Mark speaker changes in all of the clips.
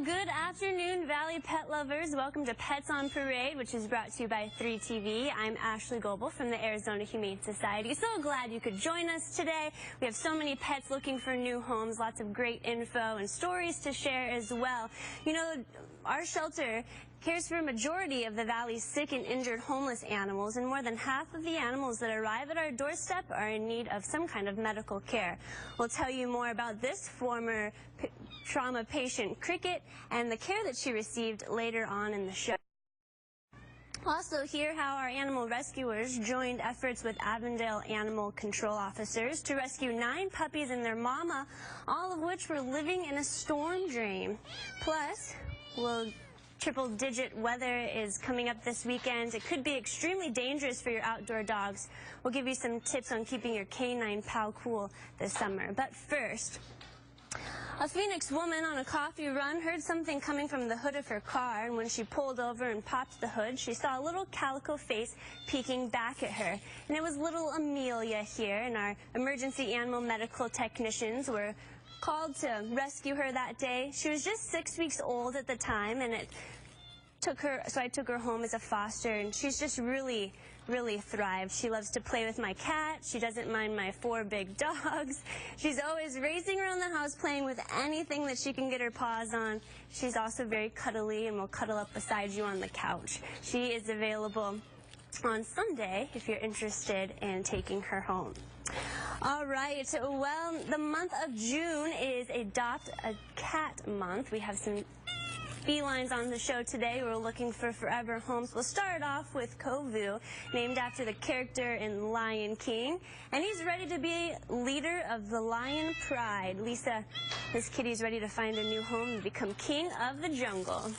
Speaker 1: Well, good afternoon, Valley pet lovers. Welcome to Pets on Parade, which is brought to you by 3TV. I'm Ashliegh Goebel from the Arizona Humane Society. So glad you could join us today. We have so many pets looking for new homes, lots of great info and stories to share as well. You know, our shelter cares for a majority of the Valley's sick and injured homeless animals, and more than half of the animals that arrive at our doorstep are in need of some kind of medical care. We'll tell you more about this former trauma patient, Cricket, and the care that she received later on in the show. Also hear how our animal rescuers joined efforts with Avondale animal control officers to rescue 9 puppies and their mama, all of which were living in a storm drain. Plus, triple-digit weather is coming up this weekend. It could be extremely dangerous for your outdoor dogs. We'll give you some tips on keeping your canine pal cool this summer. But first, a Phoenix woman on a coffee run heard something coming from the hood of her car, and when she pulled over and popped the hood, she saw a little calico face peeking back at her. And it was little Amelia here, and our emergency animal medical technicians were called to rescue her that day. She was just 6 weeks old at the time, and I took her home as a foster, and she's just really thrived. She loves to play with my cat. She doesn't mind my 4 big dogs. She's always racing around the house playing with anything that she can get her paws on. She's also very cuddly and will cuddle up beside you on the couch. She is available on Sunday if you're interested in taking her home. All right, well, the month of June is Adopt a Cat Month. We have some felines on the show today. We're looking for forever homes. We'll start off with Kovu, named after the character in Lion King, and he's ready to be leader of the lion pride. Lisa, this kitty's ready to find a new home and become king of the jungle.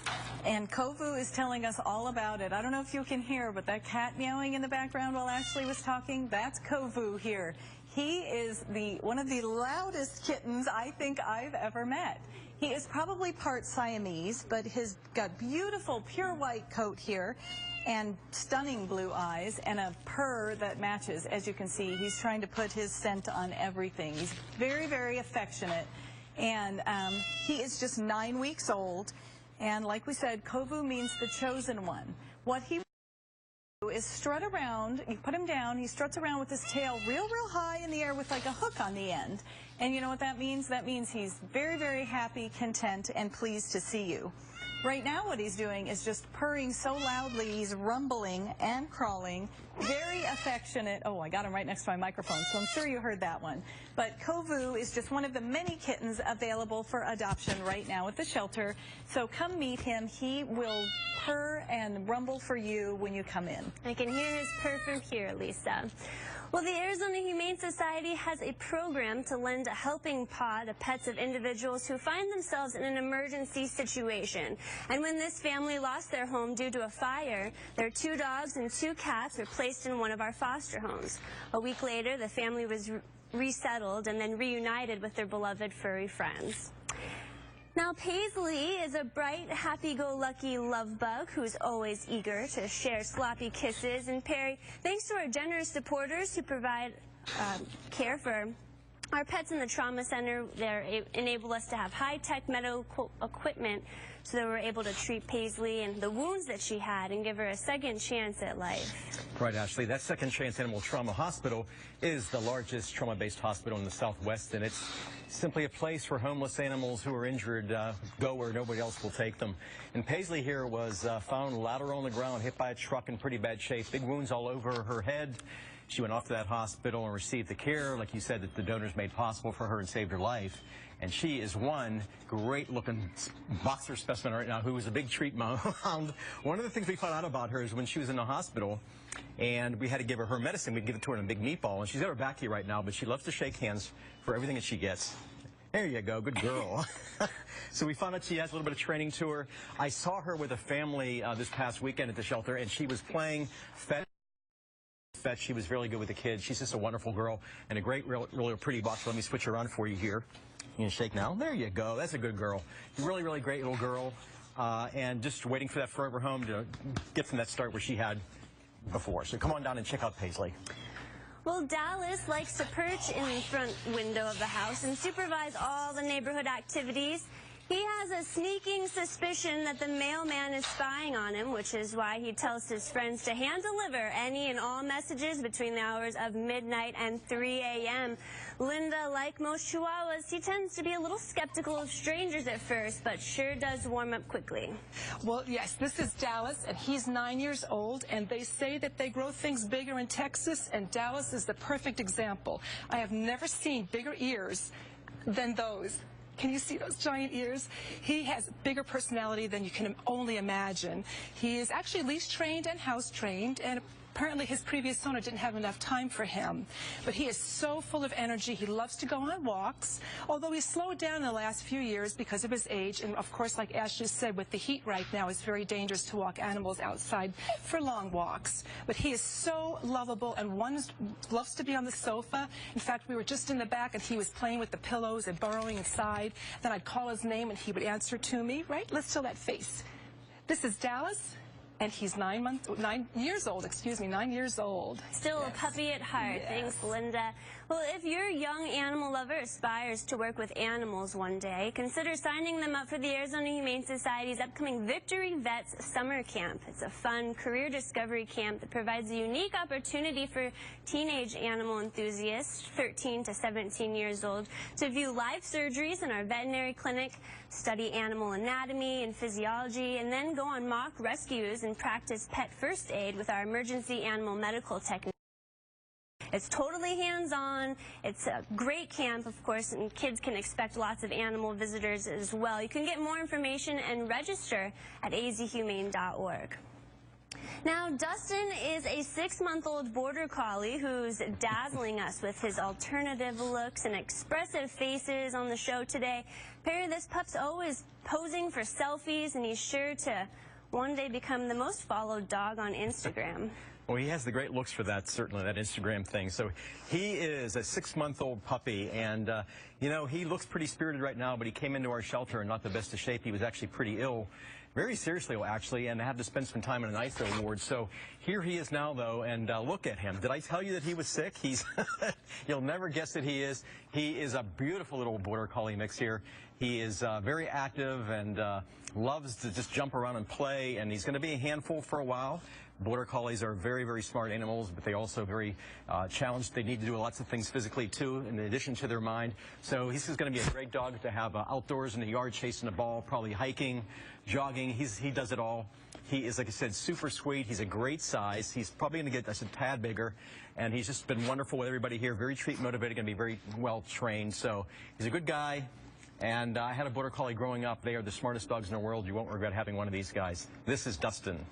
Speaker 2: And Kovu is telling us all about it. I don't know if you can hear, but that cat meowing in the background while Ashley was talking, that's Kovu here. He is one of the loudest kittens I think I've ever met. He is probably part Siamese, but he's got beautiful pure white coat here and stunning blue eyes and a purr that matches. As you can see, he's trying to put his scent on everything. He's very affectionate, and he is just 9 weeks old. And like we said, Kovu means the chosen one. What he is strut around. You put him down, he struts around with his tail real high in the air with like a hook on the end. And you know what that means? That means he's very happy, content, and pleased to see you. Right now what he's doing is just purring so loudly, he's rumbling and crawling, very affectionate. Oh, I got him right next to my microphone, so I'm sure you heard that one. But Kovu is just one of the many kittens available for adoption right now at the shelter. So come meet him. He will purr and rumble for you when you come in.
Speaker 1: I can hear his purr from here, Lisa. Well, the Arizona Humane Society has a program to lend a helping paw to pets of individuals who find themselves in an emergency situation. And when this family lost their home due to a fire, their 2 dogs and 2 cats were placed in one of our foster homes. A week later, the family was resettled and then reunited with their beloved furry friends. Now, Paisley is a bright, happy-go-lucky love bug who's always eager to share sloppy kisses. And Perry, thanks to our generous supporters who provide care for our pets in the trauma center, they enable us to have high-tech medical equipment so that we're able to treat Paisley and the wounds that she had and give her a second chance at life.
Speaker 3: Right, Ashley. That Second Chance Animal Trauma Hospital is the largest trauma-based hospital in the Southwest, and it's simply a place where homeless animals who are injured go where nobody else will take them. And Paisley here was found lateral on the ground, hit by a truck in pretty bad shape, big wounds all over her head. She went off to that hospital and received the care, like you said, that the donors made possible for her and saved her life. And she is one great-looking boxer specimen right now who was a big treat mom. One of the things we found out about her is when she was in the hospital and we had to give her medicine, we'd give it to her in a big meatball. And she's got her back here right now, but she loves to shake hands for everything that she gets. There you go, good girl. So we found out she has a little bit of training to her. I saw her with a family this past weekend at the shelter, and she was playing fetch. She was really good with the kids. She's just a wonderful girl and a great, really pretty boxer. Let me switch her on for you here. You can shake now. There you go. That's a good girl. Really great little girl. And just waiting for that forever home to get from that start where she had before. So come on down and check out Paisley.
Speaker 1: Well, Dallas likes to perch in the front window of the house and supervise all the neighborhood activities. He has a sneaking suspicion that the mailman is spying on him, which is why he tells his friends to hand deliver any and all messages between the hours of midnight and 3 a.m. Linda, like most Chihuahuas, he tends to be a little skeptical of strangers at first, but sure does warm up quickly.
Speaker 4: Well, yes, this is Dallas, and he's 9 years old, and they say that they grow things bigger in Texas, and Dallas is the perfect example. I have never seen bigger ears than those. Can you see those giant ears? He has bigger personality than you can only imagine. He is actually leash trained and house trained, and apparently his previous owner didn't have enough time for him. But he is so full of energy. He loves to go on walks, although he's slowed down in the last few years because of his age. And, of course, like Ashliegh said, with the heat right now, it's very dangerous to walk animals outside for long walks. But he is so lovable and loves to be on the sofa. In fact, we were just in the back, and he was playing with the pillows and burrowing inside. Then I'd call his name, and he would answer to me. Right? Let's show that face. This is Dallas. And he's 9 years old.
Speaker 1: Still a puppy at heart.
Speaker 4: Yes.
Speaker 1: Thanks, Linda. Well, if your young animal lover aspires to work with animals one day, consider signing them up for the Arizona Humane Society's upcoming Victory Vets Summer Camp. It's a fun career discovery camp that provides a unique opportunity for teenage animal enthusiasts, 13 to 17 years old, to view live surgeries in our veterinary clinic, study animal anatomy and physiology, and then go on mock rescues and practice pet first aid with our emergency animal medical technicians. It's totally hands-on. It's a great camp, of course, and kids can expect lots of animal visitors as well. You can get more information and register at azhumane.org. Now, Dustin is a 6-month-old border collie who's dazzling us with his alternative looks and expressive faces on the show today. Perry, this pup's always posing for selfies, and he's sure to one day become the most followed dog on Instagram.
Speaker 3: Well, he has the great looks for that, certainly, that Instagram thing. So he is a 6-month-old puppy, and, you know, he looks pretty spirited right now, but he came into our shelter in not the best of shape. He was actually pretty ill, very seriously ill, actually, and had to spend some time in an ISO ward. So here he is now, though, and look at him. Did I tell you that he was sick? He's you'll never guess that he is. He is a beautiful little border collie mix here. He is very active and loves to just jump around and play, and he's going to be a handful for a while. Border collies are very, very smart animals, but they also very challenged. They need to do lots of things physically, too, in addition to their mind. So he's going to be a great dog to have outdoors in the yard chasing a ball, probably hiking, jogging. He does it all. He is, like I said, super sweet. He's a great size. He's probably going to get a tad bigger, and he's just been wonderful with everybody here. Very treat motivated, going to be very well trained. So he's a good guy. And I had a border collie growing up. They are the smartest dogs in the world. You won't regret having one of these guys. This is Dustin.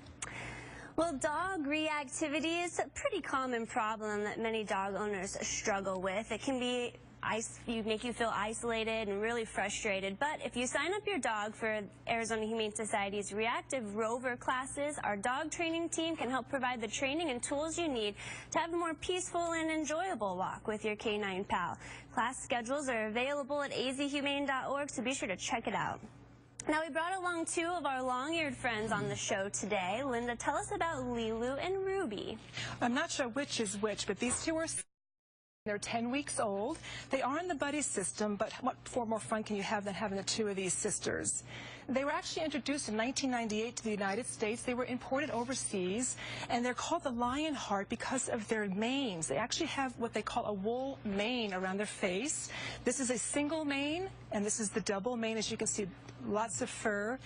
Speaker 1: Well, dog reactivity is a pretty common problem that many dog owners struggle with. It can be make you feel isolated and really frustrated. But if you sign up your dog for Arizona Humane Society's Reactive Rover classes, our dog training team can help provide the training and tools you need to have a more peaceful and enjoyable walk with your canine pal. Class schedules are available at azhumane.org, so be sure to check it out. Now, we brought along 2 of our long-eared friends on the show today. Linda, tell us about Leeloo and Ruby.
Speaker 4: I'm not sure which is which, but these 2 are... They're 10 weeks old. They are in the buddy system, but what more fun can you have than having the 2 of these sisters? They were actually introduced in 1998 to the United States. They were imported overseas, and they're called the Lionheart because of their manes. They actually have what they call a wool mane around their face. This is a single mane, and this is the double mane. As you can see, lots of fur.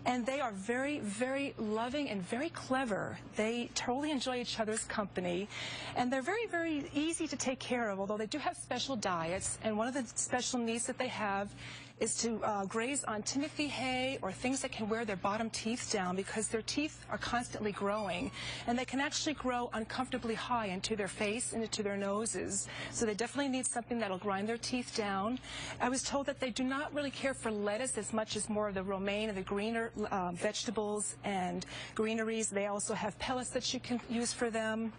Speaker 4: And they are very, very loving and very clever. They totally enjoy each other's company. And they're very, very easy to take care of, although they do have special diets. And one of the special needs that they have is to graze on Timothy hay or things that can wear their bottom teeth down, because their teeth are constantly growing, and they can actually grow uncomfortably high into their face and into their noses. So they definitely need something that'll grind their teeth down. I was told that they do not really care for lettuce as much as more of the romaine and the greener vegetables and greeneries. They also have pellets that you can use for them.